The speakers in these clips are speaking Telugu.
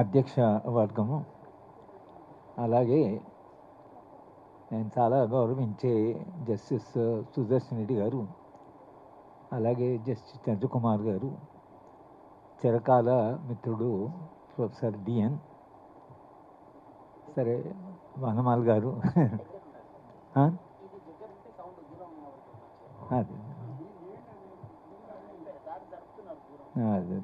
అధ్యక్ష వర్గము, అలాగే నేను చాలా గౌరవించే జస్టిస్ సుదర్శన్ రెడ్డి గారు, అలాగే జస్టిస్ చంద్రకుమార్ గారు, చిరకాల మిత్రుడు ప్రొఫెసర్ డిఎన్, సరే వనమాల్ గారు అదే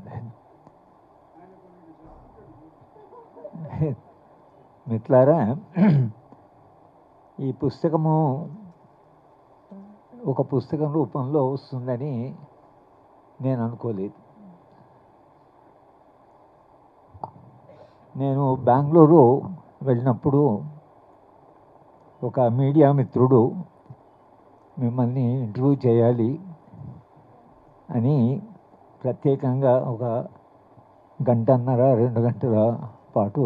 మిత్రులారా, ఈ పుస్తకము ఒక పుస్తకం రూపంలో వస్తుందని నేను అనుకోలేదు. నేను బెంగళూరు వెళ్ళినప్పుడు ఒక మీడియా మిత్రుడు మిమ్మల్ని ఇంటర్వ్యూ చేయాలి అని ప్రత్యేకంగా ఒక గంటన్నర 2 గంటల పాటు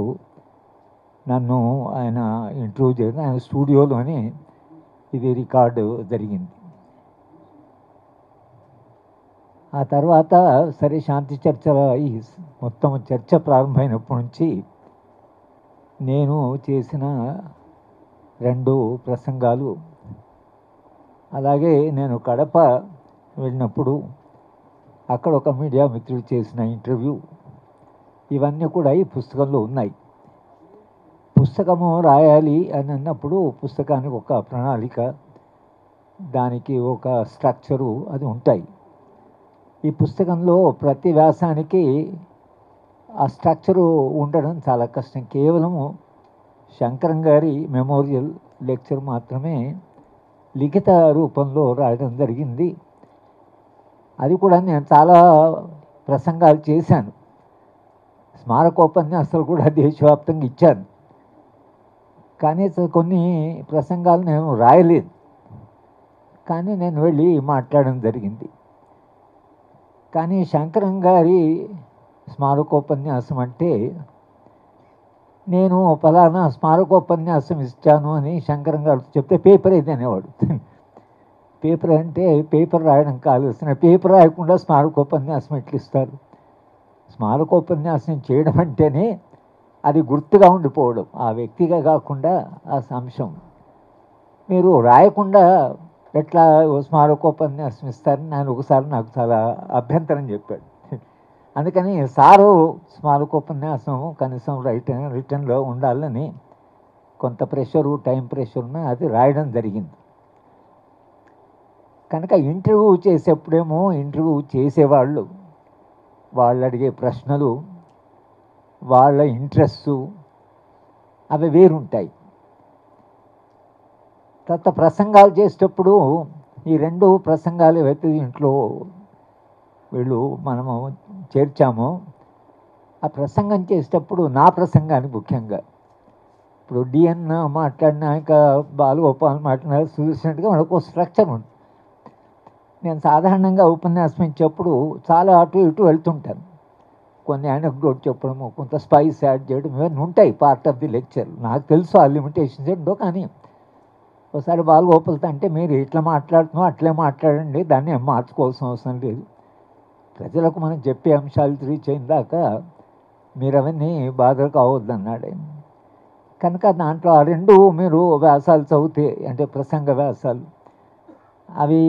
నన్ను ఆయన ఇంటర్వ్యూ చేసి ఆయన స్టూడియోలోనే ఇది రికార్డు జరిగింది. ఆ తర్వాత సరే శాంతి చర్చల ఈ మొత్తం చర్చ ప్రారంభమైనప్పటి నుంచి నేను చేసిన 2 ప్రసంగాలు, అలాగే నేను కడప వెళ్ళినప్పుడు అక్కడ ఒక మీడియా మిత్రుడు చేసిన ఇంటర్వ్యూ, ఇవన్నీ కూడా ఈ పుస్తకంలో ఉన్నాయి. పుస్తకము రాయాలి అని అన్నప్పుడు పుస్తకానికి ఒక ప్రణాళిక, దానికి ఒక స్ట్రక్చరు అది ఉంటాయి. ఈ పుస్తకంలో ప్రతి వ్యాసానికి ఆ స్ట్రక్చరు ఉండడం చాలా కష్టం. కేవలము శంకరం గారి మెమోరియల్ లెక్చర్ మాత్రమే లిఖిత రూపంలో రాయడం జరిగింది. అది కూడా నేను చాలా ప్రసంగాలు చేశాను, స్మారకోపన్యాసాలు కూడా దేశవ్యాప్తంగా ఇచ్చాను. కానీ కొన్ని ప్రసంగాలు నేను రాయలేదు, కానీ నేను వెళ్ళి మాట్లాడడం జరిగింది. కానీ శంకరం గారి స్మారకోపన్యాసం అంటే నేను ఫలానా స్మారకోపన్యాసం ఇచ్చాను అని శంకరం గారు చెప్తే పేపర్ ఏది అనేవాడు. పేపర్ అంటే పేపర్ రాయడం కావాల్సిన, పేపర్ రాయకుండా స్మారకోపన్యాసం ఎట్లా ఇస్తారు? స్మారకోపన్యాసం చేయడం అంటేనే అది గుర్తుగా ఉండిపోవడం, ఆ వ్యక్తిగా కాకుండా ఆ అంశం. మీరు రాయకుండా ఎట్లా స్మారకోపన్యాసం ఇస్తారని ఆయన ఒకసారి నాకు చాలా అభ్యంతరం చెప్పాడు. అందుకని సారు స్మారకోపన్యాసం కనీసం రిటర్న్లో ఉండాలని కొంత ప్రెషరు, టైం ప్రెషర్న అది రాయడం జరిగింది. కనుక ఇంటర్వ్యూ చేసేప్పుడేమో ఇంటర్వ్యూ చేసేవాళ్ళు, వాళ్ళు అడిగే ప్రశ్నలు, వాళ్ళ ఇంట్రెస్టు అవి వేరుంటాయి. తర్వాత ప్రసంగాలు చేసేటప్పుడు ఈ 2 ప్రసంగాలు ఏవైతే ఇంట్లో మనము చేర్చామో, ఆ ప్రసంగం చేసేటప్పుడు నా ప్రసంగానికి ముఖ్యంగా ఇప్పుడు డిఎన్ మాట్లాడినా, ఇంకా బాలగోపాల్ మాట్లాడినా, చూసినట్టుగా మనకు స్ట్రక్చర్ ఉంటుంది. నేను సాధారణంగా ఉపన్యాసం ఇచ్చేప్పుడు చాలా అటు ఇటు వెళ్తుంటాను. కొన్ని యానెక్డోట్ చెప్పడము, కొంత స్పైస్ యాడ్ చేయడం, ఇవన్నీ ఉంటాయి పార్ట్ ఆఫ్ ది లెక్చర్. నాకు తెలుసు ఆ లిమిటేషన్స్ ఏంటో. కానీ ఒకసారి బాలగోపాల్తో అంటే మీరు ఇట్లా మాట్లాడుతున్నాం అట్లే మాట్లాడండి, దాన్ని ఏం మార్చుకోవాల్సిన అవసరం లేదు, ప్రజలకు మనం చెప్పే అంశాలు రీచ్ అయిన దాకా మీరు అవన్నీ బాధలు కావద్దు అన్నాడు. కనుక దాంట్లో ఆ 2 మీరు వ్యాసాలు చదివితే, అంటే ప్రసంగ వ్యాసాలు, అవి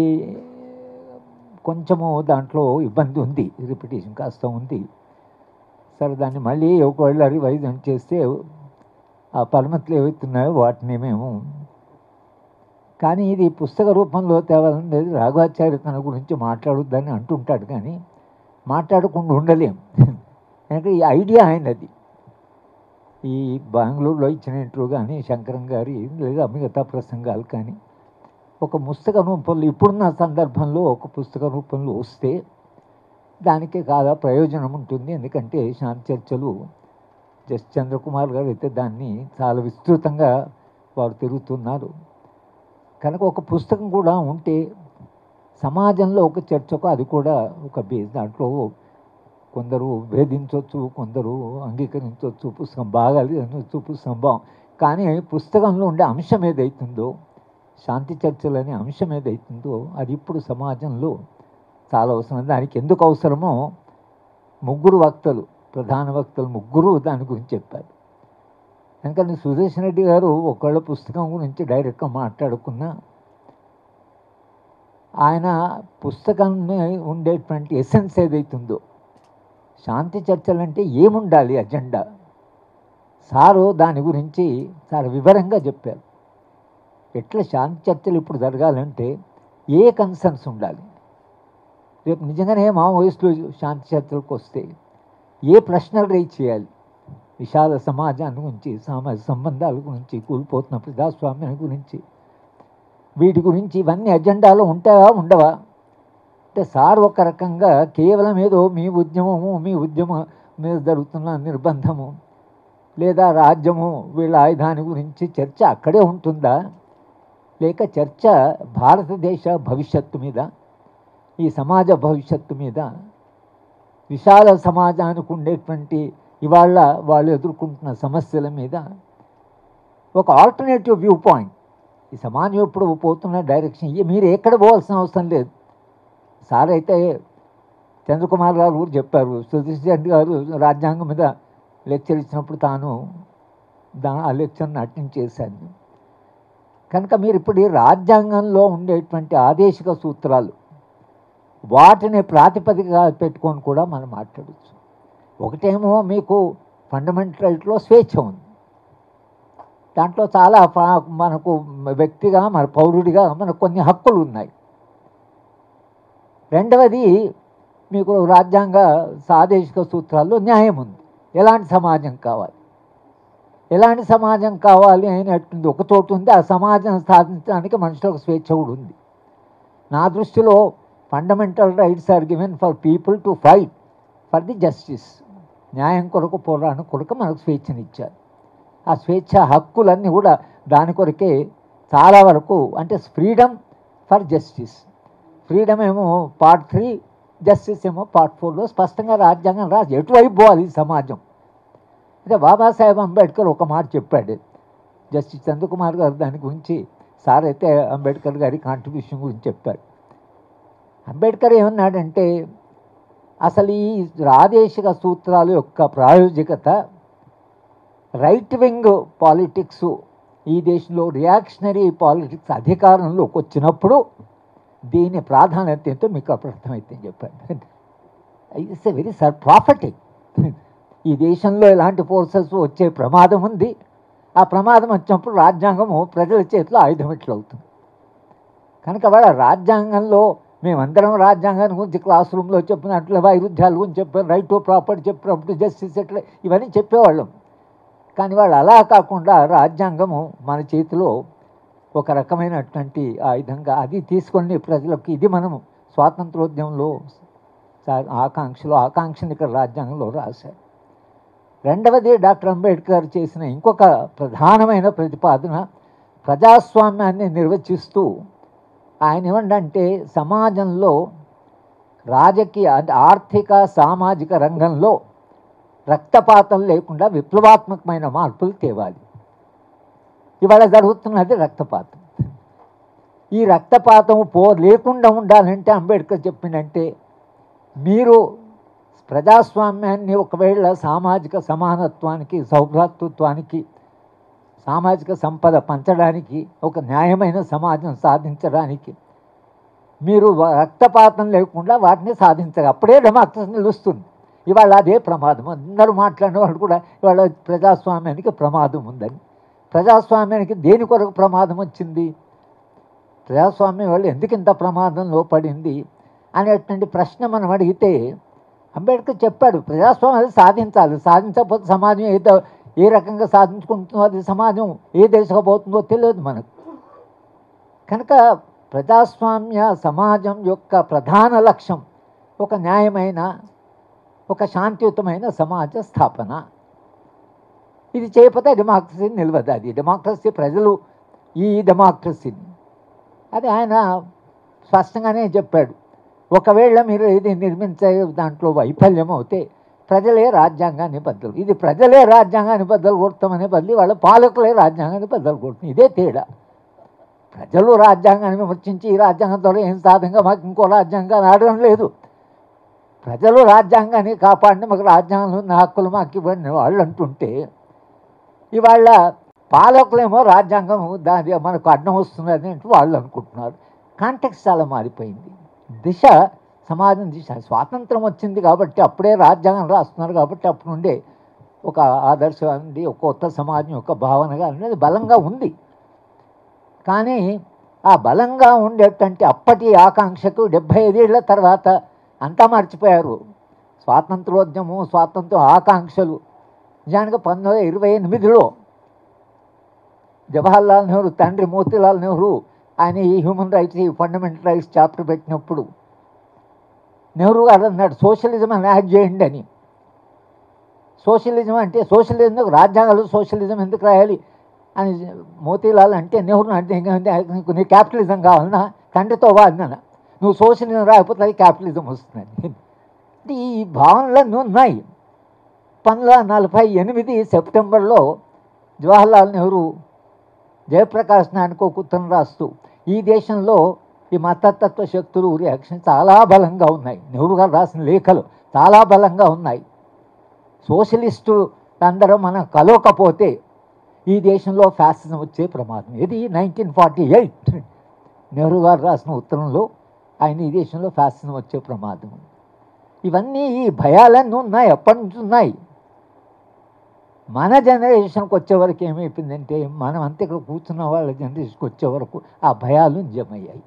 కొంచెము దాంట్లో ఇబ్బంది ఉంది, రిపిటేషన్ కాస్త ఉంది. సరే దాన్ని మళ్ళీ ఒకవేళ రివైజ్ చేస్తే ఆ పరిమితులు ఏవైతున్నాయో వాటిని మేము, కానీ ఇది పుస్తక రూపంలో తేవాలనేది రాఘవాచార్య తన గురించి మాట్లాడొద్దని అంటుంటాడు, కానీ మాట్లాడకుండా ఉండలేం. ఎందుకంటే ఈ ఐడియా ఆయనది. ఈ బెంగళూరులో ఇచ్చిన ఇంటర్వ్యూ కానీ, శంకరం గారి లేదా మిగతా ప్రసంగాలు కానీ ఒక పుస్తక రూపంలో ఇప్పుడున్న సందర్భంలో ఒక పుస్తక రూపంలో వస్తే దానికి చాలా ప్రయోజనం ఉంటుంది. ఎందుకంటే శాంతి చర్చలు జస్టిస్ చంద్రకుమార్ గారు అయితే దాన్ని చాలా విస్తృతంగా వారు తిరుగుతున్నారు. కనుక ఒక పుస్తకం కూడా ఉంటే సమాజంలో ఒక చర్చకు అది కూడా ఒక బేస్. దాంట్లో కొందరు భేదించవచ్చు, కొందరు అంగీకరించవచ్చు, పుస్తకం బాగాలేదనొచ్చు, పుస్తకం కానీ పుస్తకంలో ఉండే అంశం ఏదైతుందో, శాంతి చర్చలు అనే అంశం ఏదైతుందో అది ఇప్పుడు సమాజంలో చాలా అవసరం. దానికి ఎందుకు అవసరమో 3 వక్తలు ప్రధాన వక్తలు ముగ్గురు దాని గురించి చెప్పారు. ఎందుకంటే సుదర్శన్ రెడ్డి గారు ఒకళ్ళ పుస్తకం గురించి డైరెక్ట్గా మాట్లాడుకున్నా ఆయన పుస్తకాన్ని ఉండేటువంటి ఎసెన్స్ ఏదైతుందో శాంతి చర్చలు అంటే ఏముండాలి అజెండా, సారు దాని గురించి చాలా వివరంగా చెప్పారు. ఎట్లా శాంతి చర్చలు ఇప్పుడు జరగాలంటే ఏ కన్సర్న్స్ ఉండాలి, రేపు నిజంగానే మా వయసులో శాంతి చర్చలకు వస్తే ఏ ప్రశ్నలు రేజ్ చేయాలి, విశాల సమాజాన్ని గురించి, సామాజిక సంబంధాల గురించి, కూలిపోతున్న ప్రజాస్వామ్యం గురించి, వీటి గురించి ఇవన్నీ అజెండాలో ఉంటాయా ఉండవా అంటే సార్ ఒక రకంగా కేవలం ఏదో మీ ఉద్యమం మీద జరుగుతున్న నిర్బంధము లేదా రాజ్యము వీళ్ళ ఆయుధాన్ని గురించి చర్చ అక్కడే ఉంటుందా, లేక చర్చ భారతదేశ భవిష్యత్తు మీద, ఈ సమాజ భవిష్యత్తు మీద, విశాల సమాజానికి ఉండేటువంటి ఇవాళ వాళ్ళు ఎదుర్కొంటున్న సమస్యల మీద ఒక ఆల్టర్నేటివ్ వ్యూ పాయింట్, ఈ సమాజం ఎప్పుడు పోతున్న డైరెక్షన్ మీరు ఎక్కడ పోవాల్సిన అవసరం లేదు. సార్ అయితే చంద్రకుమార్ గారు కూడా చెప్పారు, సుదర్శన్ రెడ్డి గారు రాజ్యాంగం మీద లెక్చర్ ఇచ్చినప్పుడు తాను ఆ లెక్చర్ని అటెండ్ చేశాను. కనుక మీరు ఇప్పుడు ఈ రాజ్యాంగంలో ఉండేటువంటి ఆదేశిక సూత్రాలు వాటిని ప్రాతిపదికగా పెట్టుకొని కూడా మనం మాట్లాడచ్చు. ఒకటేమో మీకు ఫండమెంటల్ రైట్లో స్వేచ్ఛ ఉంది, దాంట్లో చాలా మనకు వ్యక్తిగా మన పౌరుడిగా మనకు కొన్ని హక్కులు ఉన్నాయి. రెండవది మీకు రాజ్యాంగ ఆదేశిక సూత్రాల్లో న్యాయం ఉంది, ఎలాంటి సమాజం కావాలి, ఎలాంటి సమాజం కావాలి అనేటువంటి ఒక చోటు ఉంది. ఆ సమాజం సాధించడానికి మనుషులకు స్వేచ్ఛ కూడా ఉంది. నా దృష్టిలో fundamental rights are given for people to fight for the justice, న్యాయం కొరకు పోరాటం కొరకు మనకు స్వేచ్ఛనిచ్చారు. ఆ స్వేచ్ఛ హక్కులన్నీ కూడా దాని కొరకే చాలా వరకు, అంటే ఫ్రీడమ్ ఫర్ జస్టిస్, ఫ్రీడమ్ ఏమో పార్ట్ 3, జస్టిస్ ఏమో పార్ట్ 4లో స్పష్టంగా రాజ్యాంగం రాజు ఎటువైపు పోవాలి ఈ సమాజం. అంటే బాబాసాహెబ్ అంబేద్కర్ ఒక మాట చెప్పాడు, జస్టిస్ చంద్రకుమార్ గారు దాని గురించి సార్ అయితే అంబేద్కర్ గారి కాంట్రిబ్యూషన్ గురించి చెప్పాడు. అంబేద్కర్ ఏమన్నాడంటే అసలు ఈ ఆదేశిక సూత్రాల యొక్క ప్రాయోజికత రైట్ వింగ్ పాలిటిక్స్ ఈ దేశంలో రియాక్షనరీ పాలిటిక్స్ అధికారంలోకి వచ్చినప్పుడు దీని ప్రాధాన్యత ఏంటో మీకు అర్థమైతే చెప్పాను. It's a very prophetic. ఈ దేశంలో ఎలాంటి ఫోర్సెస్ వచ్చే ప్రమాదం ఉంది, ఆ ప్రమాదం వచ్చినప్పుడు రాజ్యాంగము ప్రజల చేతిలో ఆయుధం ఎట్లవుతుంది. కనుక వాళ్ళ రాజ్యాంగంలో మేమందరం రాజ్యాంగాన్ని గురించి క్లాస్ రూమ్లో చెప్పినట్లు వైరుధ్యాల గురించి చెప్పాను, రైట్ టు ప్రాపర్టీ చెప్పినప్పుడు జస్టిస్ ఎట్లా ఇవన్నీ చెప్పేవాళ్ళం. కానీ వాళ్ళు అలా కాకుండా రాజ్యాంగము మన చేతిలో ఒక రకమైనటువంటి ఆయుధంగా అది తీసుకొని ప్రజలకు ఇది మనము స్వాతంత్రోద్యమంలో ఆకాంక్షని ఇక్కడ రాజ్యాంగంలో రాశారు. రెండవది డాక్టర్ అంబేద్కర్ చేసిన ఇంకొక ప్రధానమైన ప్రతిపాదన ప్రజాస్వామ్యాన్ని నిర్వచిస్తూ ఆయన ఏమంటే సమాజంలో రాజకీయ ఆర్థిక సామాజిక రంగంలో రక్తపాతం లేకుండా విప్లవాత్మకమైన మార్పులు తేవాలి. ఇవాళ జరుగుతున్నది రక్తపాతం. ఈ రక్తపాతం లేకుండా ఉండాలంటే అంబేద్కర్ చెప్పిందంటే మీరు ప్రజాస్వామ్యాన్ని ఒకవేళ సామాజిక సమానత్వానికి, సౌభ్రాతృత్వానికి, సామాజిక సంపద పంచడానికి, ఒక న్యాయమైన సమాజం సాధించడానికి మీరు రక్తపాతం లేకుండా వాటిని సాధించాలి. అప్పుడే డెమోక్రసీ నిలుస్తుంది. ఇవాళ అదే ప్రమాదం. అందరూ మాట్లాడిన వాళ్ళు కూడా ఇవాళ ప్రజాస్వామ్యానికి ప్రమాదం ఉందని. ప్రజాస్వామ్యానికి దేని కొరకు ప్రమాదం వచ్చింది, ప్రజాస్వామ్యం వాళ్ళు ఎందుకు ఇంత ప్రమాదంలో పడింది అనేటువంటి ప్రశ్న మనం అడిగితే అంబేద్కర్ చెప్పాడు ప్రజాస్వామ్యం సాధించాలి, సాధించకపోతే సమాజం ఏ రకంగా సాధించుకుంటుందో అది సమాజం ఏ దిశగా పోతుందో తెలియదు మనకు. కనుక ప్రజాస్వామ్య సమాజం యొక్క ప్రధాన లక్ష్యం ఒక న్యాయమైన, ఒక శాంతియుతమైన సమాజ స్థాపన. ఇది చేయకపోతే డెమోక్రసీ నిలవదు. అది డెమోక్రసీ ప్రజలు ఈ డెమోక్రసీని అది ఆయన స్పష్టంగానే చెప్పాడు. ఒకవేళ మీరు ఇది నిర్మించే దాంట్లో వైఫల్యం అవుతే ప్రజలే రాజ్యాంగాన్ని బద్దలు, ఇది ప్రజలే రాజ్యాంగాన్ని బద్దలు కొడతామనే బదులు వాళ్ళ పాలకులే రాజ్యాంగాన్ని బద్దలు కొడుతుంది. ఇదే తేడా. ప్రజలు రాజ్యాంగాన్ని విమర్శించి ఈ రాజ్యాంగం ద్వారా ఏం సాధంగా మాకు ఇంకో రాజ్యాంగాన్ని ఆడడం లేదు. ప్రజలు రాజ్యాంగాన్ని కాపాడిన మాకు రాజ్యాంగంలో ఉన్న హక్కులు మాకు ఇవ్వండి వాళ్ళు అంటుంటే, ఇవాళ పాలకులేమో రాజ్యాంగం దాని మనకు అడ్డం వస్తున్నది అంటూ వాళ్ళు అనుకుంటున్నారు. కాంటెక్స్ట్ చాలా మారిపోయింది. దిశ, సమాజం దిశ. స్వాతంత్రం వచ్చింది కాబట్టి అప్పుడే రాజ్యాంగం రాస్తున్నారు కాబట్టి అప్పుడు నుండే ఒక ఆదర్శం ఉంది, ఒక కొత్త సమాజం యొక్క భావనగా అనేది బలంగా ఉంది. కానీ ఆ బలంగా ఉండేటంటే అప్పటి ఆకాంక్షకు 75 ఏళ్ల తర్వాత అంతా మర్చిపోయారు. స్వాతంత్రోద్యమం, స్వాతంత్ర ఆకాంక్షలు నిజానికి 1928లో జవహర్లాల్ నెహ్రూ తండ్రి మోతీలాల్ నెహ్రూ ఆయన ఈ హ్యూమన్ రైట్స్, ఈ ఫండమెంటల్ రైట్స్ చాప్టర్ పెట్టినప్పుడు నెహ్రూ గారు అన్నాడు సోషలిజం అని యాడ్ చేయండి అని. సోషలిజం అంటే సోషలిజం రాజ్యాంగాలు సోషలిజం ఎందుకు రాయాలి అని మోతీలాల్ అంటే నెహ్రూ అంటే నీ క్యాపిటలిజం కావాలన్నా తండ్రితో వాడినా నువ్వు సోషలిజం రాకపోతే అది క్యాపిటలిజం వస్తుందని. అంటే ఈ భావనలన్నీ ఉన్నాయి. 1948 సెప్టెంబర్లో జవహర్లాల్ నెహ్రూ జయప్రకాష్ నారాయణకు ఒక ఉత్తరం రాస్తూ ఈ దేశంలో ఈ మతతత్వ శక్తులు రియాక్షన్ చాలా బలంగా ఉన్నాయి. నెహ్రూ గారు రాసిన లేఖలు చాలా బలంగా ఉన్నాయి. సోషలిస్టు అందరూ మనం కలవకపోతే ఈ దేశంలో ఫ్యాసిజం వచ్చే ప్రమాదం. ఇది 1948 నెహ్రూ గారు రాసిన ఉత్తరంలో ఆయన ఈ దేశంలో ఫ్యాసిజం వచ్చే ప్రమాదం. ఇవన్నీ ఈ భయాలన్నీ ఉన్నాయి, ఎప్పటి నుంచి ఉన్నాయి. మన జనరేషన్కి వచ్చే వరకు ఏమైపోయిందంటే మనం అంతే ఇక్కడ కూర్చున్న వాళ్ళ జనరేషన్కి వచ్చే వరకు ఆ భయాలు నిజమయ్యాయి.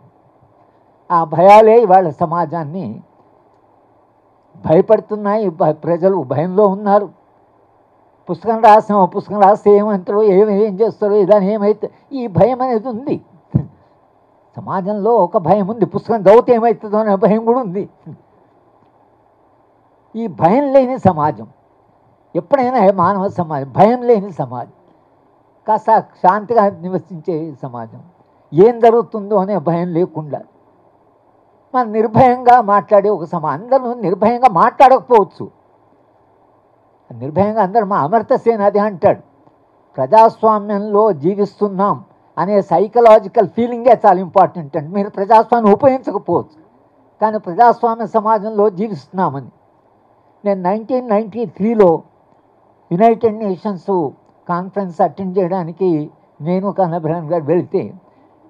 ఆ భయాలే వాళ్ళ సమాజాన్ని భయపడుతున్నాయి. ప్రజలు భయంలో ఉన్నారు. పుస్తకం రాస్తే ఏమంటారో ఏం చేస్తారో ఇదని ఏమైతే ఈ భయం అనేది ఉంది. సమాజంలో ఒక భయం ఉంది. పుస్తకం చదివితే ఏమవుతుందో అనే భయం కూడా ఉంది. ఈ భయం లేని సమాజం ఎప్పుడైనా మానవ సమాజం, భయం లేని సమాజం, కాస్త శాంతిగా నివసించే సమాజం, ఏం జరుగుతుందో అనే భయం లేకుండా మనం నిర్భయంగా మాట్లాడే ఒక సమాజం. అందరూ నిర్భయంగా మాట్లాడకపోవచ్చు. నిర్భయంగా అందరూ మా అమర్త్య సేన్ అదే అంటాడు, ప్రజాస్వామ్యంలో జీవిస్తున్నాం అనే సైకలాజికల్ ఫీలింగే చాలా ఇంపార్టెంట్ అండి. మీరు ప్రజాస్వామ్యం ఉపయోగించకపోవచ్చు కానీ ప్రజాస్వామ్య సమాజంలో జీవిస్తున్నామని. నేను 1993లో యునైటెడ్ నేషన్స్ కాన్ఫరెన్స్ అటెండ్ చేయడానికి నేను కన్నబ్రహ్మణ్ గారు వెళితే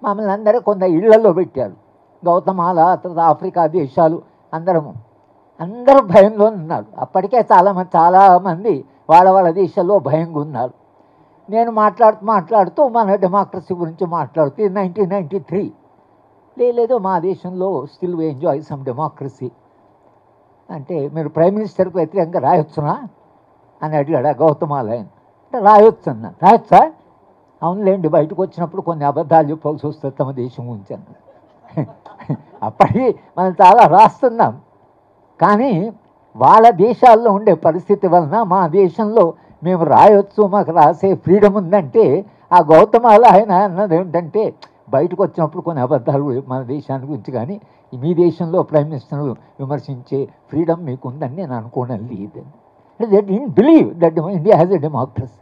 మమ్మల్ని అందరూ కొంత ఇళ్లలో పెట్టారు. గౌతమాల, తర్వాత ఆఫ్రికా దేశాలు అందరూ భయంలో ఉన్నారు. అప్పటికే చాలామంది వాళ్ళ దేశాల్లో భయంగా ఉన్నారు. నేను మాట్లాడుతూ మన డెమోక్రసీ గురించి మాట్లాడుతూ 1993 లేదు మా దేశంలో still we enjoy some democracy అంటే మీరు ప్రైమ్ మినిస్టర్కి వ్యతిరేకంగా రాయొచ్చునా అని అడిగాడు గౌతమాల. అంటే రాయొచ్చు అన్న. రాయొచ్చా? అవునులేండి, బయటకు వచ్చినప్పుడు కొన్ని అబద్ధాలు చెప్పాల్సి వస్తుంది తమ దేశం గురించి అన్న. అప్పటికి మనం చాలా రాస్తున్నాం కానీ వాళ్ళ దేశాల్లో ఉండే పరిస్థితి వలన మా దేశంలో మేము రాయొచ్చు, మాకు రాసే ఫ్రీడమ్ ఉందంటే ఆ గౌతమాల ఆయన అన్నది ఏంటంటే బయటకు వచ్చినప్పుడు కొన్ని అబద్ధాలు మన దేశాన్ని గురించి కానీ మీ దేశంలో ప్రైమ్ మినిస్టర్ విమర్శించే ఫ్రీడమ్ మీకు ఉందని నేను అనుకోవడం లేదని. They didn't believe that India has a democracy.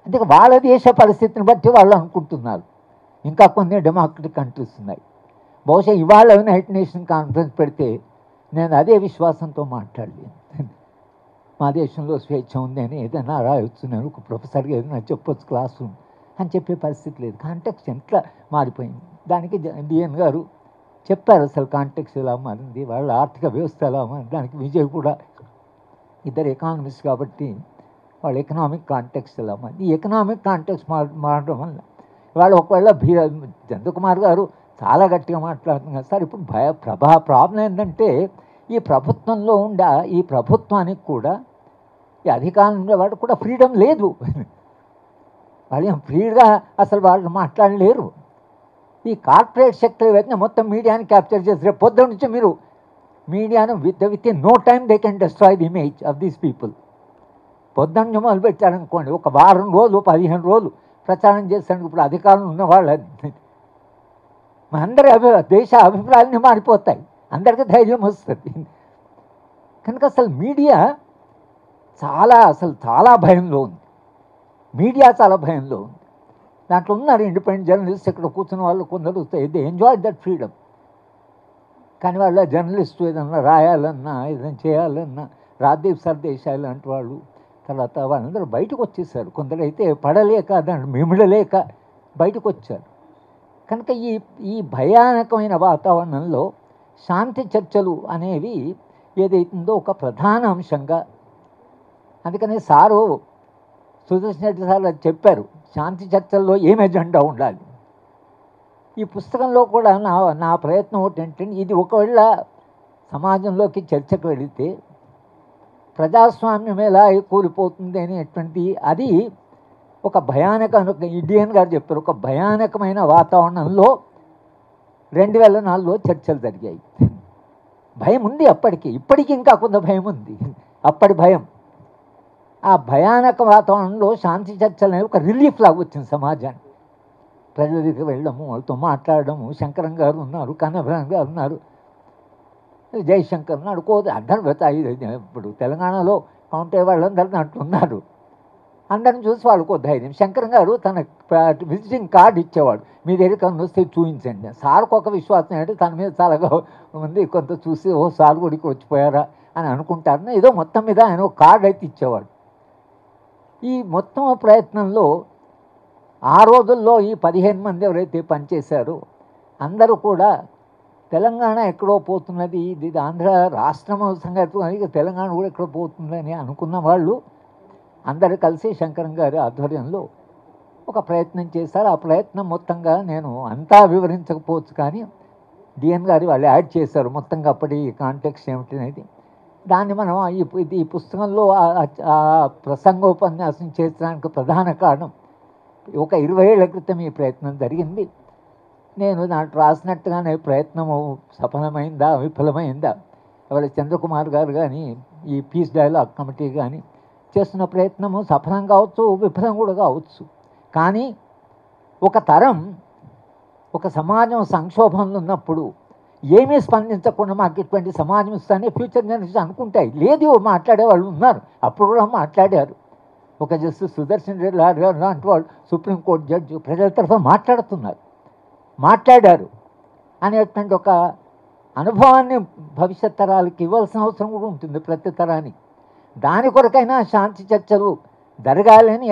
అంటే వాళ్ళ దేశ పరిస్థితిని బట్టి వాళ్ళు అనుకుంటున్నారు ఇంకా కొన్ని డెమోక్రటిక్ కంట్రీస్ ఉన్నాయి. బహుశా ఇవాళ యునైటెడ్ నేషన్ కాన్ఫరెన్స్ పెడితే నేను అదే విశ్వాసంతో మాట్లాడలేను. మా దేశంలో స్వేచ్ఛ ఉంది అని ఏదైనా రాయొచ్చు, నేను ఒక ప్రొఫెసర్గా ఏదైనా చెప్పొచ్చు క్లాస్ రూమ్ అని చెప్పే పరిస్థితి లేదు. కాంటెక్స్ట్ ఎంత మారిపోయింది. దానికి డిఎన్ గారు చెప్పారు అసలు కాంటెక్స్ట్ ఎలా మారింది, వాళ్ళ ఆర్థిక వ్యవస్థ ఎలా మారింది. దానికి విజయ్ కూడా ఇద్దరు ఎకానమిస్ట్ కాబట్టి వాళ్ళ ఎకనామిక్ కాంటెక్స్ట్ ఎలా మారింది. ఈ ఎకనామిక్ కాంటెక్స్ట్ మారడం వల్ల వాళ్ళు ఒకవేళ చంద్రకుమార్ గారు చాలా గట్టిగా మాట్లాడుతున్నారు సార్. ఇప్పుడు ప్రాబ్లం ఏంటంటే ఈ ప్రభుత్వంలో ఈ ప్రభుత్వానికి కూడా ఈ అధికారంలో ఉండేవాడు కూడా ఫ్రీడమ్ లేదు. వాళ్ళు ఫ్రీగా అసలు వాళ్ళు మాట్లాడలేరు. ఈ కార్పొరేట్ సెక్టర్ ఏవైతే మొత్తం మీడియాని క్యాప్చర్ చేసి రేపు పొద్దున్న నుంచి మీరు మీడియాను within no time they can destroy the image of these people. పొద్దున్న మొదలు పెట్టారనుకోండి, ఒక వారం రోజులు 15 రోజులు ప్రచారం చేస్తానికి ఇప్పుడు అధికారం ఉన్నవాళ్ళు అందరి దేశ అభిప్రాయాలన్నీ మారిపోతాయి, అందరికీ ధైర్యం వస్తుంది. కనుక అసలు మీడియా చాలా భయంలో ఉంది. మీడియా చాలా భయంలో ఉంది. దాంట్లో ఉన్నారు ఇండిపెండెంట్ జర్నలిస్ట్, ఇక్కడ కూర్చున్న వాళ్ళు కొందరు దే ఎంజాయ్ దట్ ఫ్రీడమ్. కానీ వాళ్ళ జర్నలిస్టు ఏదన్నా రాయాలన్నా ఏదైనా చేయాలన్నా రాజదీప్ సర్దేశాయి లాంటి వాళ్ళు తర్వాత వాళ్ళందరూ బయటకు వచ్చేసారు. కొందరైతే పడలేక దాన్ని మిమిడలేక బయటకు వచ్చారు. కనుక ఈ భయానకమైన వాతావరణంలో శాంతి చర్చలు అనేవి ఏదైతుందో ఒక ప్రధాన అంశంగా, అందుకని సారు సుదర్శన్ రెడ్డి సార్ అది చెప్పారు, శాంతి చర్చల్లో ఏం ఎజెండా ఉండాలి. ఈ పుస్తకంలో కూడా నా ప్రయత్నం ఏంటంటే, ఇది ఒకవేళ సమాజంలోకి చర్చకు వెళితే ప్రజాస్వామ్యం ఎలా కూలిపోతుంది అనేటువంటి అది ఒక భయానక, ఇండియన్ గారు చెప్పారు, ఒక భయానకమైన వాతావరణంలో 2004లో చర్చలు జరిగాయి. భయం ఉంది అప్పటికి, ఇప్పటికీ ఇంకా కొంత భయం ఉంది. అప్పటి భయం, ఆ భయానక వాతావరణంలో శాంతి చర్చలు అనేవి ఒక రిలీఫ్ లాగా వచ్చింది సమాజానికి. ప్రజల దగ్గర వెళ్ళడము, వాళ్ళతో మాట్లాడడము, శంకరం గారు ఉన్నారు, కన్నభరణ్ గారు ఉన్నారు, జయశంకర్ ఉన్నాడు, అందరూ ఇప్పుడు తెలంగాణలో కౌంటే వాళ్ళందరూ అంటున్నారు. అందరిని చూసి వాళ్ళకో ధైర్యం. శంకరం గారు తన విజిటింగ్ కార్డు ఇచ్చేవాడు, మీ దగ్గర కన్నా వస్తే చూపించండి. సార్కు ఒక విశ్వాసం ఏంటంటే తన మీద చాలా మంది కొంత చూసి ఓ సార్ గుడికి వచ్చిపోయారా అని అనుకుంటారని ఏదో మొత్తం మీద ఆయన ఒక కార్డు అయితే ఇచ్చేవాడు. ఈ మొత్తం ప్రయత్నంలో ఆ రోజుల్లో ఈ 15 మంది ఎవరైతే పనిచేశారో అందరూ కూడా తెలంగాణ ఎక్కడో పోతున్నది, ఇది ఆంధ్ర రాష్ట్రం సంగతి, తెలంగాణ కూడా ఎక్కడో పోతుందని అనుకున్న వాళ్ళు అందరూ కలిసి శంకరం గారి ఆధ్వర్యంలో ఒక ప్రయత్నం చేశారు. ఆ ప్రయత్నం మొత్తంగా నేను అంతా వివరించకపోవచ్చు, కానీ డిఎన్ గారి వాళ్ళు యాడ్ చేశారు మొత్తంగా అప్పటి కాంటెక్స్ట్ ఏమిటనేది. దాన్ని మనం ఈ పుస్తకంలో ఆ ప్రసంగోపన్యాసం చేసడానికి ప్రధాన కారణం, ఒక 20 ఏళ్ల క్రితం ఈ ప్రయత్నం జరిగింది. నేను దాంట్లో రాసినట్టుగానే ప్రయత్నము సఫలమైందా విఫలమైందా, ఎవరి చంద్రకుమార్ గారు కానీ ఈ పీస్ డైలాగ్ కమిటీ కానీ చేస్తున్న ప్రయత్నము సఫలం కావచ్చు, విఫలం కూడా కావచ్చు. కానీ ఒక తరం, ఒక సమాజం సంక్షోభంలో ఉన్నప్పుడు ఏమీ స్పందించకుండా మాకు ఇటువంటి సమాజం ఇస్తానే ఫ్యూచర్ జనరేషన్ అనుకుంటాయి. లేదు, మాట్లాడే వాళ్ళు ఉన్నారు, అప్పుడు కూడా మాట్లాడారు. ఒక జస్టిస్ సుదర్శన్ రెడ్డి గారు లాంటి వాళ్ళు సుప్రీంకోర్టు జడ్జి ప్రజల తరఫున మాట్లాడారు అనేటువంటి ఒక అనుభవాన్ని భవిష్యత్ తరాలకి ఇవ్వాల్సిన అవసరం కూడా ఉంటుంది ప్రతి తరానికి. దాని కొరకైనా శాంతి చర్చలు జరగాలని,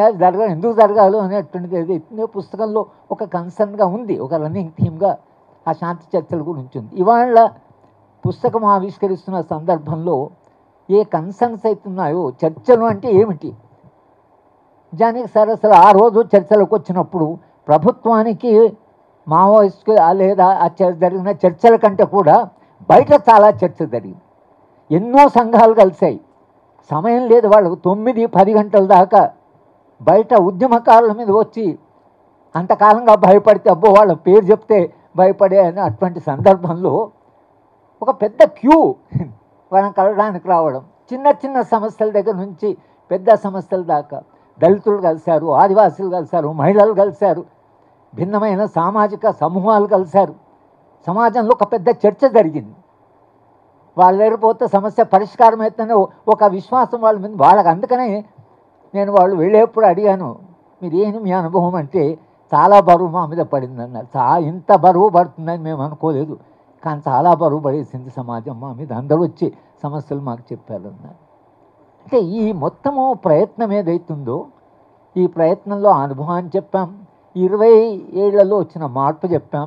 ఎందుకు జరగాలి అనేటువంటిది ఏదైతే పుస్తకంలో ఒక కన్సర్న్గా ఉంది, ఒక రన్నింగ్ థీమ్గా ఆ శాంతి చర్చల గురించి ఉంది. ఇవాళ పుస్తకం ఆవిష్కరిస్తున్న సందర్భంలో ఏ కన్సర్న్స్ అవుతున్నాయో, చర్చలు అంటే ఏమిటి నిజానికి సార్, అసలు ఆ రోజు చర్చలకు వచ్చినప్పుడు ప్రభుత్వానికి మావోయిస్ట్కి లేదా జరిగిన చర్చల కంటే కూడా బయట చాలా చర్చ జరిగింది. ఎన్నో సంఘాలు కలిసాయి, సమయం లేదు వాళ్ళకు, 9-10 గంటల దాకా బయట ఉద్యమకారుల మీద వచ్చి అంతకాలంగా భయపడితే అబ్బో వాళ్ళ పేరు చెప్తే భయపడే అటువంటి సందర్భంలో ఒక పెద్ద క్యూ వాళ్ళని కలవడానికి రావడం, చిన్న చిన్న సమస్యల దగ్గర నుంచి పెద్ద సమస్యల దాకా దళితులు కలిశారు, ఆదివాసులు కలిశారు, మహిళలు కలిశారు, భిన్నమైన సామాజిక సమూహాలు కలిశారు. సమాజంలో ఒక పెద్ద చర్చ జరిగింది. వాళ్ళు లేకపోతే సమస్య పరిష్కారం అవుతుందనే ఒక విశ్వాసం వాళ్ళ మీద వాళ్ళకి. అందుకనే నేను వాళ్ళు వెళ్ళేప్పుడు అడిగాను, మీరు ఏంటి మీ అనుభవం అంటే, చాలా బరువు మా మీద పడింది అన్నారు. ఇంత బరువు పడుతుందని మేము అనుకోలేదు, కానీ చాలా బరువు పడేసింది సమాజం మా మీద, అందరూ వచ్చి సమస్యలు మాకు చెప్పారు అన్నారు. అంటే ఈ మొత్తము ప్రయత్నం ఏదైతుందో, ఈ ప్రయత్నంలో అనుభవాన్ని చెప్పాం, 20 ఏళ్లలో వచ్చిన మార్పు చెప్పాం.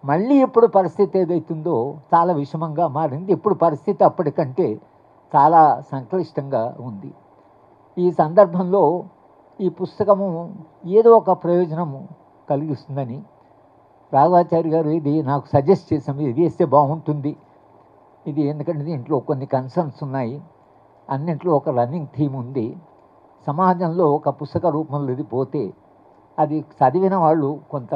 మళ్ళీ ఇప్పుడు పరిస్థితి ఏదైతుందో చాలా విషమంగా మారింది. ఇప్పుడు పరిస్థితి అప్పటికంటే చాలా సంక్లిష్టంగా ఉంది. ఈ సందర్భంలో ఈ పుస్తకము ఏదో ఒక ప్రయోజనము కలిగిస్తుందని రాఘవాచారి గారు ఇది నాకు సజెస్ట్ చేసాము, ఇది వేస్తే బాగుంటుంది ఇది, ఎందుకంటే దీంట్లో కొన్ని కన్సర్న్స్ ఉన్నాయి, అన్నింటిలో ఒక రన్నింగ్ థీమ్ ఉంది. సమాజంలో ఒక పుస్తక రూపంలో ఇది పోతే అది చదివిన వాళ్ళు కొంత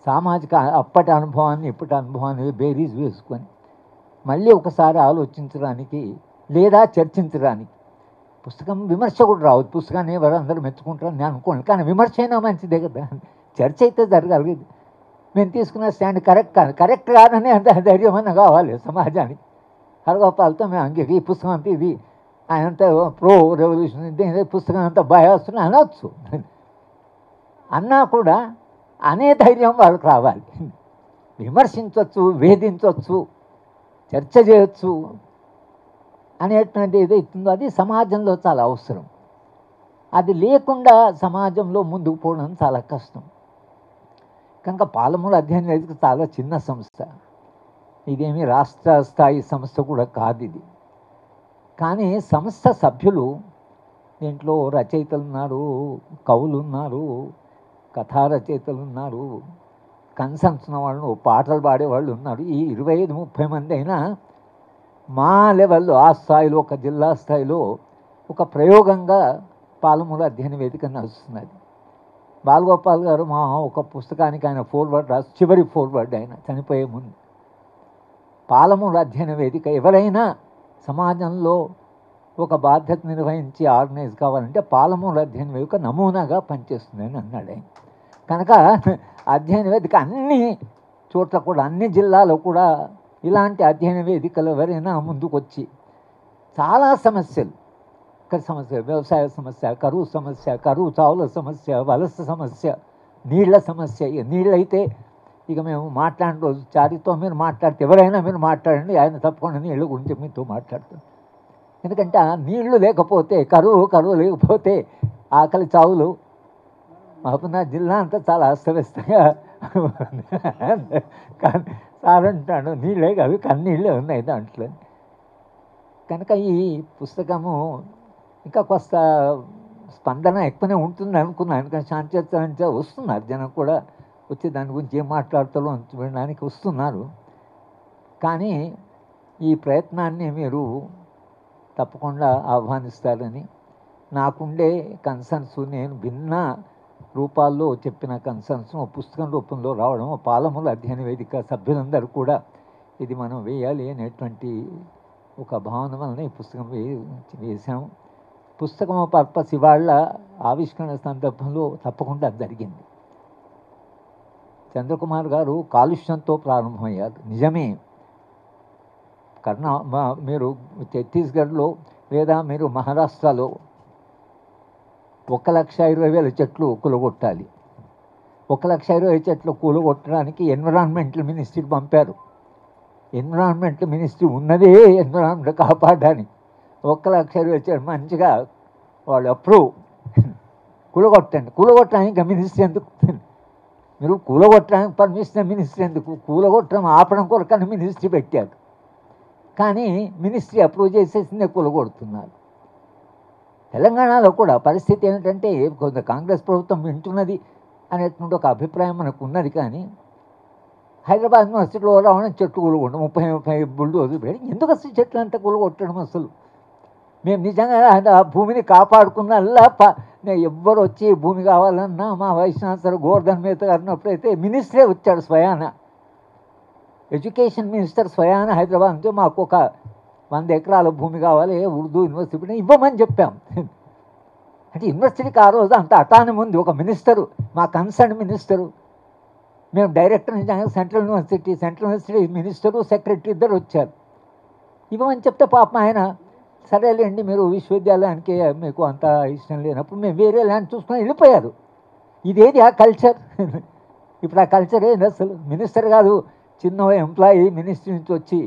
సామాజిక అప్పటి అనుభవాన్ని ఇప్పటి అనుభవాన్ని బేరీజ్ వేసుకొని మళ్ళీ ఒకసారి ఆలోచించడానికి లేదా చర్చించడానికి, పుస్తకం విమర్శ కూడా రావద్దు, పుస్తకాన్ని ఎవరందరూ మెచ్చుకుంటారని నేను అనుకోండి, కానీ విమర్శ అయినా మంచిదే కదా, చర్చ అయితే జరగాలి. నేను తీసుకున్న స్టాండ్ కరెక్ట్ కాదని అంత ధైర్యం అన్న కావాలి సమాజానికి. హరగోపాల్తో మేము ఈ పుస్తకం అంతా ఇది ఆయనంతా ప్రో రెవల్యూషన్, ఇది పుస్తకం అంతా భయాస్తున్నా అనవచ్చు, అన్నా కూడా అనే ధైర్యం వాళ్ళకి రావాలి. విమర్శించవచ్చు, వేధించవచ్చు, చర్చ చేయొచ్చు అనేటువంటి ఏదైతుందో అది సమాజంలో చాలా అవసరం. అది లేకుండా సమాజంలో ముందుకు పోవడం చాలా కష్టం. కనుక పాలమూరు అధ్యయన వేదిక చాలా చిన్న సంస్థ, ఇదేమి రాష్ట్ర స్థాయి సంస్థ కూడా కాదు ఇది. కానీ సంస్థ సభ్యులు దీంట్లో రచయితలు ఉన్నారు, కవులు ఉన్నారు, కథా రచయితలు ఉన్నారు, కన్సర్న్స్ ఉన్న వాళ్ళు, పాటలు పాడేవాళ్ళు ఉన్నారు. ఈ 25-30 మంది అయినా మా లెవెల్లో ఆ స్థాయిలో ఒక జిల్లా స్థాయిలో ఒక ప్రయోగంగా పాలమూరు అధ్యయన వేదిక నడుస్తున్నది. బాలగోపాల్ గారు మా ఒక పుస్తకానికి ఆయన ఫోర్వర్డ్ రాసి, చివరి ఫోర్వర్డ్ ఆయన చనిపోయే ముందు, పాలమూరు అధ్యయన వేదిక ఎవరైనా సమాజంలో ఒక బాధ్యత నిర్వహించి ఆర్గనైజ్ కావాలంటే పాలమూరు అధ్యయన వేదిక నమూనాగా పనిచేస్తుందని అన్నాడు ఆయన. కనుక అధ్యయన వేదిక అన్ని చోట్ల కూడా, అన్ని జిల్లాలో కూడా ఇలాంటి అధ్యయన వేదికలు ఎవరైనా ముందుకు వచ్చి చాలా సమస్యలు, ఇక్కడ సమస్య, వ్యవసాయ సమస్య, కరువు సమస్య, కరువు చావుల సమస్య, వలస సమస్య, నీళ్ల సమస్య. నీళ్ళైతే ఇక మేము మాట్లాడిన రోజు చారితో మీరు మాట్లాడితే ఎవరైనా మీరు మాట్లాడండి, ఆయన తప్పకుండా నీళ్ళ గురించి మీతో మాట్లాడతాం. ఎందుకంటే ఆ నీళ్లు లేకపోతే, కరువు లేకపోతే ఆకలి చావులు మహబూబ్నగర్ జిల్లా అంతా చాలా అస్తవ్యస్తంగా సార్ అంటాడు నీళ్ళే కాదు కన్నీళ్ళే ఉన్నాయి దాంట్లో. కనుక ఈ పుస్తకము ఇంకా కొంత స్పందన ఎక్కువనే ఉంటుంది అనుకున్నాను. ఎందుకంటే శాంతిచర్చ వస్తున్నారు, జనం కూడా వచ్చి దాని గురించి ఏం మాట్లాడతారో వినడానికి వస్తున్నారు. కానీ ఈ ప్రయత్నాన్ని మీరు తప్పకుండా ఆహ్వానిస్తారని నాకుండే కన్సర్న్స్, నేను భిన్న రూపాల్లో చెప్పిన కన్సర్న్స్ పుస్తకం రూపంలో రావడం, పాలమూరు అధ్యయన వేదిక సభ్యులందరూ కూడా ఇది మనం వేయాలి అనేటువంటి ఒక భావన వలన ఈ పుస్తకం వేసాము. పుస్తకం పర్పస్ ఇవాళ ఆవిష్కరణ సందర్భంలో తప్పకుండా జరిగింది. చంద్రకుమార్ గారు కాలుష్యంతో ప్రారంభమయ్యారు, నిజమే. మీరు ఛత్తీస్గఢ్లో లేదా మీరు మహారాష్ట్రలో 1,20,000 చెట్లు కూలగొట్టాలి. 1,20,000 చెట్లు కూలగొట్టడానికి ఎన్విరాన్మెంటల్ మినిస్ట్రీకి పంపారు. ఎన్విరాన్మెంటల్ మినిస్ట్రీ ఉన్నదే ఎన్విరాన్మెంట్ కాపాడడానికి. 1,20,000 చెట్లు మంచిగా వాళ్ళు అప్రూవ్, కూలగొట్టండి. కూలగొట్టడానికి మినిస్ట్రీ ఎందుకు? మీరు కూలగొట్టడానికి పర్మిషన్ మినిస్ట్రీ ఎందుకు? కూలగొట్టడం ఆపడం కొరకని మినిస్ట్రీ పెట్టారు. కానీ మినిస్ట్రీ అప్రూవ్ చేసేసిందే కూలగొడుతున్నారు. తెలంగాణలో కూడా పరిస్థితి ఏమిటంటే కొంత కాంగ్రెస్ ప్రభుత్వం వింటున్నది అనేటువంటి ఒక అభిప్రాయం మనకు ఉన్నది. కానీ హైదరాబాద్ యూనివర్సిటీలో రావడం చెట్లు కూలగొట్టడం, 30 బుల్డోజులు పెట్టి ఎందుకు అసలు చెట్లు అంతా కూలగొట్టడం? అసలు మేము నిజంగా ఆ భూమిని కాపాడుకున్నల్లా ఎవ్వరు వచ్చి భూమి కావాలన్నా మా వైస్ ఛాన్సలర్ గోవర్ధన్ మేత గారినప్పుడైతే మినిస్టరే వచ్చాడు స్వయాన, ఎడ్యుకేషన్ మినిస్టర్ స్వయాన హైదరాబాద్ నుంచి మాకు ఒక 100 ఎకరాల భూమి కావాలి ఉర్దూ యూనివర్సిటీ ఇవ్వమని చెప్పాం. అంటే యూనివర్సిటీకి ఆ రోజు అంత అటానమీ ఉంది. ఒక మినిస్టరు, మా కన్సర్న్ మినిస్టరు, మేము డైరెక్టర్ నుంచి సెంట్రల్ యూనివర్సిటీ మినిస్టరు సెక్రటరీ ఇద్దరు వచ్చారు. ఇవ్వమని చెప్తే పాపం ఆయన సరేలేండి మీరు విశ్వవిద్యాలయానికి మీకు అంత ఇష్టం లేనప్పుడు మేము వేరే ల్యాండ్ చూసుకొని వెళ్ళిపోయారు. ఇదేది ఆ కల్చర్? ఇప్పుడు ఆ కల్చర్ ఏంది అసలు? మినిస్టర్ కాదు, చిన్న ఎంప్లాయీ మినిస్ట్రీ నుంచి వచ్చి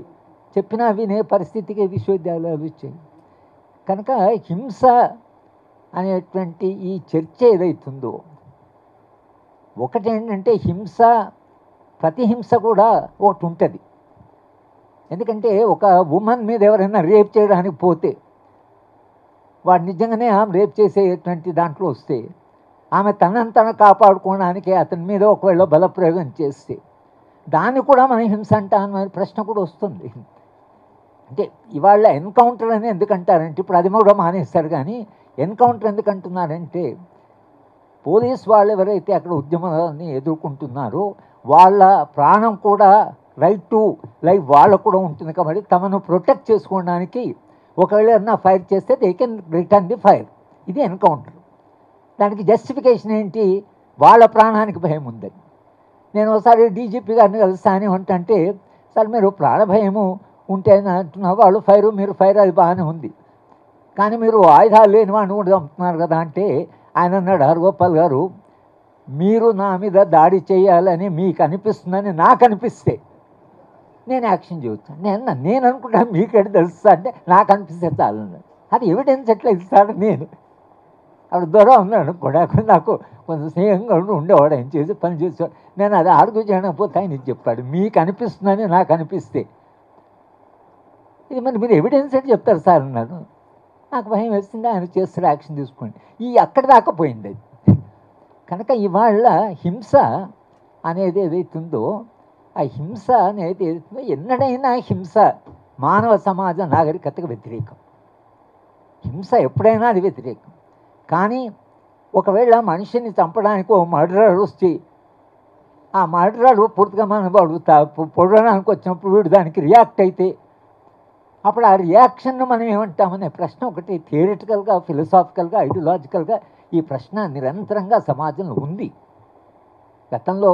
చెప్పినా వినే పరిస్థితికి విశ్వవిద్యాలయాలు వచ్చాయి. కనుక హింస అనేటువంటి ఈ చర్చ ఏదైతుందో, ఒకటేంటంటే హింస, ప్రతిహింస కూడా ఒకటి ఉంటుంది. ఎందుకంటే ఒక ఉమెన్ మీద ఎవరైనా రేప్ చేయడానికి పోతే వాడు నిజంగానే ఆమె రేప్ చేసేటువంటి దాంట్లో వస్తే ఆమె తనను కాపాడుకోవడానికి అతని మీద ఒకవేళ బలప్రయోగం చేస్తే దాన్ని కూడా మనం హింస అంటామనే ప్రశ్న కూడా వస్తుంది. అంటే ఇవాళ ఎన్కౌంటర్ అని ఎందుకంటారంటే, ఇప్పుడు అది కూడా మానేస్తారు. కానీ ఎన్కౌంటర్ ఎందుకు అంటున్నారంటే, పోలీస్ వాళ్ళు ఎవరైతే అక్కడ ఉద్యమాన్ని ఎదుర్కొంటున్నారో వాళ్ళ ప్రాణం కూడా, రైట్ టు లైఫ్ వాళ్ళకు కూడా ఉంటుంది. కాబట్టి తమను ప్రొటెక్ట్ చేసుకోవడానికి ఒకవేళ ఏదన్నా ఫైర్ చేస్తే they can return the fire. ఇది ఎన్కౌంటర్. దానికి జస్టిఫికేషన్ ఏంటి? వాళ్ళ ప్రాణానికి భయం ఉందని. నేను ఒకసారి డీజీపీ గారిని కలుస్తాను అంటే, సార్ మీరు ప్రాణభయము ఉంటే అంటున్నా, వాళ్ళు ఫైరు మీరు ఫైర్, అది బాగానే ఉంది, కానీ మీరు ఆయుధాలు లేని వాడిని కూడా చంపుతున్నారు కదా అంటే ఆయన అన్నాడు, హరగోపాల్ గారు మీరు నా మీద దాడి చేయాలని మీకు అనిపిస్తుందని నాకు అనిపిస్తే నేను యాక్షన్ చేయొచ్చు. నేను అనుకుంటా మీకెడ తెలుస్తా అంటే నాకు అనిపిస్తే చాలు. అది ఎవిడెన్స్ ఎట్లా ఇస్తాడు? నేను అప్పుడు దూరం ఉన్నాడు కూడా నాకు కొంచెం స్నేహంగా ఉండేవాడు, ఆయన చేసి పని చేసేవాడు. నేను అది ఆర్గ్యూ చేయకపోతే ఆయన ఇది చెప్పాడు, మీకు అనిపిస్తుందని నాకు అనిపిస్తే ఇది మరి మీరు ఎవిడెన్స్ అని చెప్తారు సార్ అన్నాను. నాకు భయం వేస్తుంది, ఆయన చేస్తారు యాక్షన్ తీసుకోండి. అక్కడి దాకా పోయింది అది. కనుక ఇవాళ హింస అనేది ఏదైతుందో, ఆ హింస అనేది ఏదైతుందో, ఎన్నడైనా హింస మానవ సమాజ నాగరికతకు వ్యతిరేకం. హింస ఎప్పుడైనా అది వ్యతిరేకం. కానీ ఒకవేళ మనిషిని చంపడానికి ఓ మర్డరర్ వచ్చి ఆ మర్డరర్ పూర్తిగా మన వాడు పొడవడానికి వచ్చినప్పుడు వీడు దానికి రియాక్ట్ అయితే అప్పుడు ఆ రియాక్షన్ను మనం ఏమంటామనే ప్రశ్న ఒకటి థియరిటికల్గా, ఫిలసాఫికల్గా, ఐడియాలజికల్గా ఈ ప్రశ్న నిరంతరంగా సమాజంలో ఉంది. గతంలో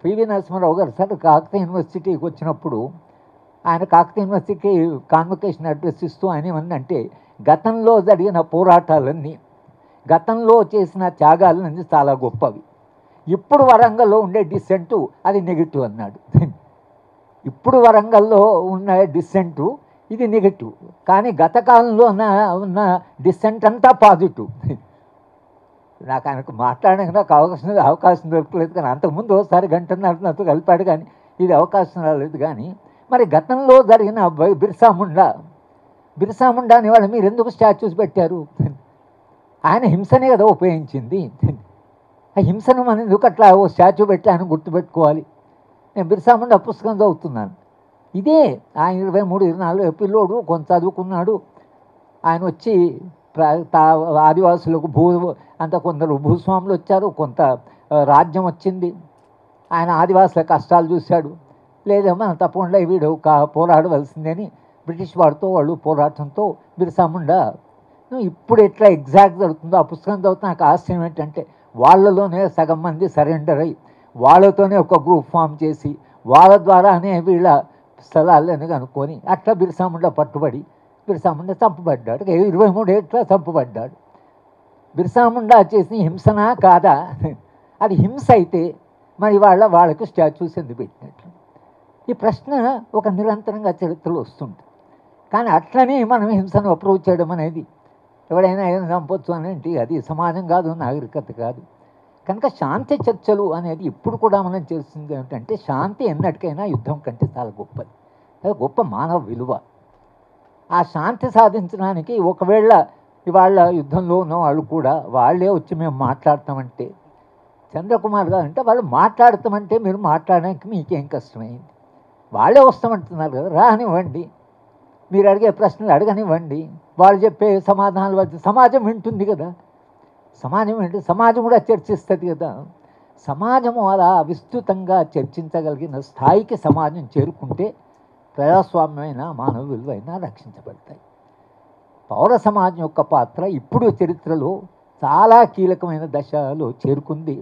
పివి నరసింహారావు గారు సార్ కాకతీయ యూనివర్సిటీకి వచ్చినప్పుడు ఆయన కాకతీయ యూనివర్సిటీకి కాన్వకేషన్ అడ్రస్ ఇస్తూ ఆయన ఏమందంటే, గతంలో జరిగిన పోరాటాలన్నీ, గతంలో చేసిన త్యాగాలన్నీ చాలా గొప్పవి, ఇప్పుడు వరంగల్లో ఉండే డిసెంటు అది నెగిటివ్ అన్నాడు. ఇప్పుడు వరంగల్లో ఉన్న డిసెంటు ఇది నెగిటివ్, కానీ గత కాలంలో ఉన్న డిసెంట్ అంతా పాజిటివ్. నాకు ఆయనకు మాట్లాడడానికి నాకు అవకాశం దొరకలేదు, కానీ అంతకుముందు ఒకసారి గంటన్నర నాతో కలిపాడు, కానీ ఇది అవకాశం రాలేదు. కానీ మరి గతంలో జరిగిన బిర్సా ముండా అని వాళ్ళు మీరు ఎందుకు స్టాచ్యూస్ పెట్టారు? ఆయన హింసనే కదా ఉపయోగించింది. ఆ హింసను మనం ఎందుకు అట్లా ఓ స్టాచ్యూ పెట్టి ఆయన గుర్తుపెట్టుకోవాలి? నేను బిర్సా ముండా పుస్తకం చదువుతున్నాను. ఇదే ఆయన 23-24 పిల్లోడు, కొంత చదువుకున్నాడు. ఆయన వచ్చి ఆదివాసులకు అంత కొందరు భూస్వాములు వచ్చారు, కొంత రాజ్యం వచ్చింది. ఆయన ఆదివాసుల కష్టాలు చూశాడు. లేదేమో తప్పకుండా వీడు పోరాడవలసిందని బ్రిటిష్ వాడితో వాళ్ళు పోరాటంతో బిర్సా ముండా ఇప్పుడు ఎట్లా ఎగ్జాక్ట్ జరుగుతుందో ఆ పుస్తకం చదువుతా నాకు ఆశ్చర్యం ఏంటంటే, వాళ్ళలోనే సగం మంది సరెండర్ అయ్యి వాళ్ళతోనే ఒక గ్రూప్ ఫామ్ చేసి వాళ్ళ ద్వారానే వీళ్ళ స్థలాలని కనుక్కొని అట్లా బిర్సా ముండా పట్టుబడి బిర్సా ముండా చంపబడ్డాడు. 23 ఏట్లా చంపబడ్డాడు. బిర్సా ముండా చేసిన హింసనా కాదా? అది హింస అయితే మరి వాళ్ళకి స్టాచ్యూస్ ఎందుకు పెట్టినట్లు? ఈ ప్రశ్న ఒక నిరంతరంగా చరిత్రలో వస్తుంది. కానీ అట్లనే మనం హింసను అప్రోచ్ చేయడం అనేది, ఎవడైనా ఏదైనా చంపొచ్చు అనేది అది సమాజం కాదు, నాగరికత కాదు. కనుక శాంతి చర్చలు అనేది ఇప్పుడు కూడా మనం చేస్తుంది ఏమిటంటే, శాంతి ఎన్నటికైనా యుద్ధం కంటే చాలా గొప్పది, అది గొప్ప మానవ విలువ. ఆ శాంతి సాధించడానికి ఒకవేళ ఇవాళ యుద్ధంలో ఉన్న వాళ్ళు కూడా వాళ్ళే వచ్చి మేము మాట్లాడతామంటే, చంద్రకుమార్ గారు అంటే వాళ్ళు మాట్లాడతామంటే మీరు మాట్లాడడానికి మీకేం కష్టమైంది? వాళ్ళే వస్తామంటున్నారు కదా, రానివ్వండి, మీరు అడిగే ప్రశ్నలు అడగనివ్వండి, వాళ్ళు చెప్పే సమాధానాలు వచ్చి సమాజం వింటుంది కదా, సమాజం కూడా చర్చిస్తుంది కదా. సమాజము అలా విస్తృతంగా చర్చించగలిగిన స్థాయికి సమాజం చేరుకుంటే ప్రజాస్వామ్యమైన మానవ విలువైనా రక్షించబడతాయి. పౌర సమాజం యొక్క పాత్ర ఇప్పుడు చరిత్రలో చాలా కీలకమైన దశలో చేరుకుంది.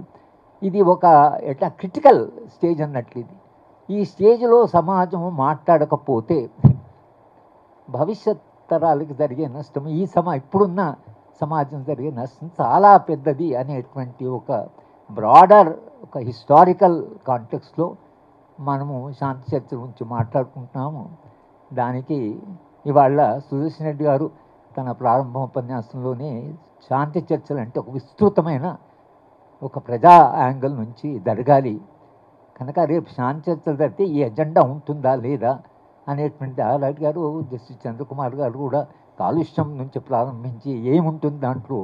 ఇది ఒక ఎట్లా క్రిటికల్ స్టేజ్ అన్నట్లు. ఈ స్టేజ్లో సమాజము మాట్లాడకపోతే భవిష్యత్ తరాలకు జరిగే నష్టం, ఇప్పుడున్న సమాజం జరిగే నష్టం చాలా పెద్దది అనేటువంటి ఒక బ్రాడర్ ఒక హిస్టారికల్ కాంటెక్స్లో మనము శాంతి చర్చ గురించి మాట్లాడుకుంటున్నాము. దానికి ఇవాళ సుదర్శన్ రెడ్డి గారు తన ప్రారంభ ఉపన్యాసంలోనే శాంతి చర్చలు అంటే ఒక విస్తృతమైన ఒక ప్రజా యాంగిల్ నుంచి జరగాలి, కనుక రేపు శాంతి చర్చలు జరిగితే ఈ ఎజెండా ఉంటుందా లేదా అనేటువంటి ఆర్ఆర్ గారు, జస్టిస్ చంద్రకుమార్ గారు కూడా కాలుష్యం నుంచి ప్రారంభించి ఏముంటుంది దాంట్లో,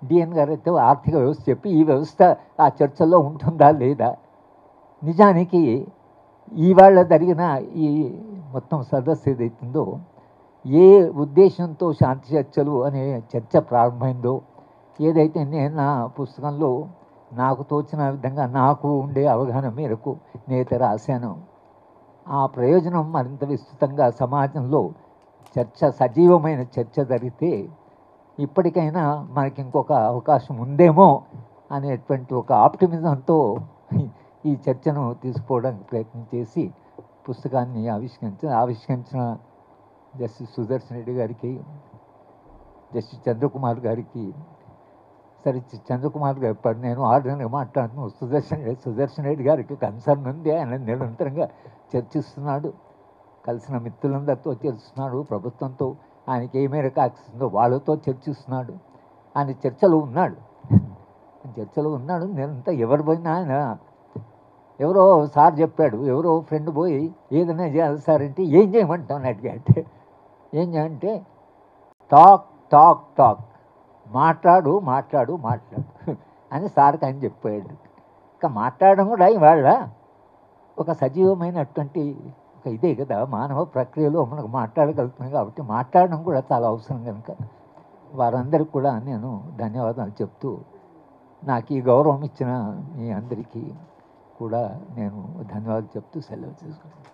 డిఎన్ గారు అయితే ఆర్థిక వ్యవస్థ చెప్పి ఈ వ్యవస్థ ఆ చర్చల్లో ఉంటుందా లేదా. నిజానికి ఇవాళ జరిగిన ఈ మొత్తం సదస్సు ఏదైతుందో, ఏ ఉద్దేశంతో శాంతి చర్చలు అనే చర్చ ప్రారంభమైందో, ఏదైతే నేను నా పుస్తకంలో నాకు తోచిన విధంగా నాకు ఉండే అవగాహన మేరకు నేత రాశాను, ఆ ప్రయోజనం మరింత విస్తృతంగా సమాజంలో చర్చ, సజీవమైన చర్చ జరిగితే ఇప్పటికైనా మనకి ఇంకొక అవకాశం ఉందేమో అనేటువంటి ఒక ఆప్టిమిజంతో ఈ చర్చను తీసుకోవడానికి ప్రయత్నం చేసి పుస్తకాన్ని ఆవిష్కరించిన జస్టిస్ సుదర్శన్ రెడ్డి గారికి, జస్టిస్ చంద్రకుమార్ గారికి, సరే చంద్రకుమార్ గారు ఇప్పుడు నేను ఆర్డర్గా మాట్లాడుతున్నాను, సుదర్శన్ రెడ్డి గారికి కన్సర్న్ ఉంది, ఆయన నిరంతరంగా చర్చిస్తున్నాడు. కలిసిన మిత్రులందరితో చర్చిస్తున్నాడు, ప్రభుత్వంతో ఆయనకి ఏ మేరకు ఆశిస్తుందో వాళ్ళతో చర్చిస్తున్నాడు, ఆయన చర్చలో ఉన్నాడు. నేనంతా ఎవరు పోయినా ఆయన ఎవరో సార్ చెప్పాడు, ఎవరో ఫ్రెండ్ పోయి ఏదైనా చేయాలి సార్ అంటే ఏం చేయమంటాను అడిగాడు. ఏం చేయంటే టాక్ టాక్ టాక్, మాట్లాడు మాట్లాడు మాట్లాడు అని సార్కి ఆయన చెప్పాడు. ఇంకా మాట్లాడడం కూడా ఇవాళ ఒక సజీవమైనటువంటి ఒక ఇదే కదా, మానవ ప్రక్రియలో మనకు మాట్లాడగలుగుతున్నాం కాబట్టి మాట్లాడడం కూడా చాలా అవసరం కనుక వారందరికీ కూడా నేను ధన్యవాదాలు చెప్తూ, నాకు ఈ గౌరవం ఇచ్చిన మీ అందరికీ కూడా నేను ధన్యవాదాలు చెప్తూ సెలవు తీసుకుంటాను.